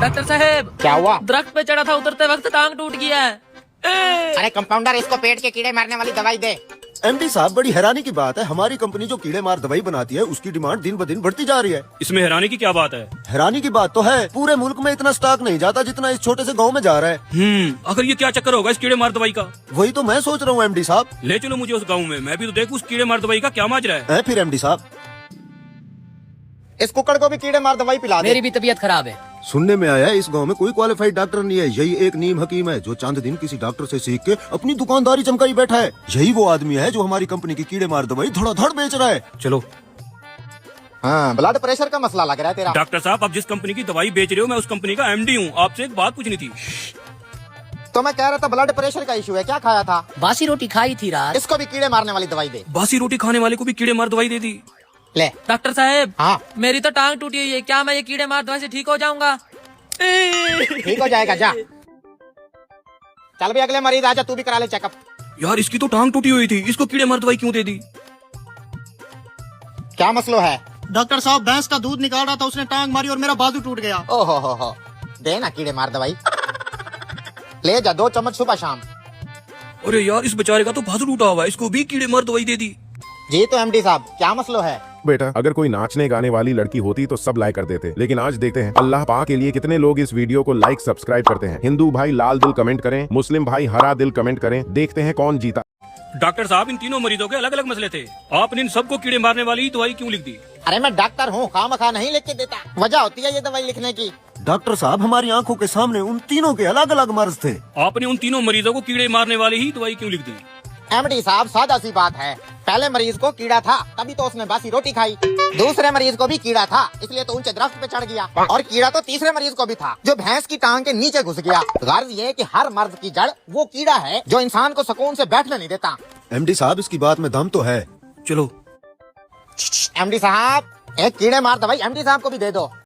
Doctor साहब, क्या हुआ? दरख्त पे चढ़ा था, उतरते वक्त टांग टूट गया है। अरे कंपाउंडर, इसको पेट के कीड़े मारने वाली दवाई दे। एमडी साहब, बड़ी हैरानी की बात है, हमारी कंपनी जो कीड़े मार दवाई बनाती है उसकी डिमांड दिन ब दिन बढ़ती जा रही है। इसमें हैरानी की क्या बात है? हैरानी की बात तो है, पूरे मुल्क में इतना स्टॉक नहीं जाता जितना इस छोटे से गांव में जा रहा है। आखिर ये क्या चक्कर होगा इस कीड़े मार दवाई का? वही तो मैं सोच रहा हूँ एमडी साहब। ले चलो मुझे उस गाँव में, मैं भी तो देखूं उस कीड़े मार दवाई का क्या माजरा है। है फिर एमडी साहब? इस कुकड़ को भी कीड़े मार दवाई पिला दे। मेरी भी तबीयत खराब है। सुनने में आया है इस गांव में कोई क्वालिफाइड डॉक्टर नहीं है, यही एक नीम हकीम है जो चंद दिन किसी डॉक्टर से सीख के अपनी दुकानदारी चमकाई बैठा है। यही वो आदमी है जो हमारी कंपनी की कीड़े मार दवाई धड़ाधड़ बेच रहा है। चलो। हाँ, ब्लड प्रेशर का मसला लग रहा है तेरा। डॉक्टर साहब, आप जिस कंपनी की दवाई बेच रहे हो मैं उस कंपनी का एमडी हूँ, आपसे एक बात पूछनी थी। तो मैं कह रहा था ब्लड प्रेशर का इशू है, क्या खाया था? बासी रोटी खाई थी रात। इसको भी कीड़े मारने वाली दवाई दे। बासी रोटी खाने वाले को भी कीड़े मार दवाई दे दी? ले। डॉक्टर साहब, हाँ, मेरी तो टांग टूटी हुई है, क्या मैं ये कीड़े मार दवाई से ठीक हो जाऊंगा? ठीक हो जाएगा, जा। चल भी अगले मरीज आजा, तू भी करा ले चेकअप। यार इसकी तो टांग टूटी हुई थी, इसको कीड़े मार दवाई क्यों दे दी? क्या मसलो है? डॉक्टर साहब, भैंस का दूध निकाल रहा था, उसने टांग मारी और मेरा बाजू टूट गया। ओहो हो, दे ना कीड़े मार दवाई। ले जा 2 चम्मच सुबह शाम। अरे यार, इस बेचारे का तो बाजू टूटा हुआ है, इसको भी कीड़े मार दवाई दे दी। जी तो एमडी साहब, क्या मसलो है? बेटा, अगर कोई नाचने गाने वाली लड़की होती तो सब लाइक कर देते, लेकिन आज देखते हैं अल्लाह पाक के लिए कितने लोग इस वीडियो को लाइक सब्सक्राइब करते हैं। हिंदू भाई लाल दिल कमेंट करें, मुस्लिम भाई हरा दिल कमेंट करें, देखते हैं कौन जीता। डॉक्टर साहब, इन तीनों मरीजों के अलग अलग मसले थे, आपने इन सबको कीड़े मारने वाली दवाई क्यों लिख दी? अरे मैं डॉक्टर हूँ, खामखा नहीं लिख के देता, वजह होती है ये दवाई लिखने की। डॉक्टर साहब, हमारी आंखों के सामने उन तीनों के अलग अलग मर्ज थे। आपने उन तीनों मरीजों को कीड़े मारने वाली ही दवाई क्यों लिख दी? एमडी साहब, सादा सी बात है, पहले मरीज को कीड़ा था तभी तो उसने बासी रोटी खाई। दूसरे मरीज को भी कीड़ा था, इसलिए तो ऊंचे दरख्त पे चढ़ गया। और कीड़ा तो तीसरे मरीज को भी था, जो भैंस की टांग के नीचे घुस गया। गर्ज ये कि हर मर्ज की जड़ वो कीड़ा है जो इंसान को सुकून से बैठने नहीं देता। एमडी साहब, इसकी बात में दम तो है। चलो। एमडी साहब, एक कीड़े मार दवाई एमडी साहब को भी दे दो।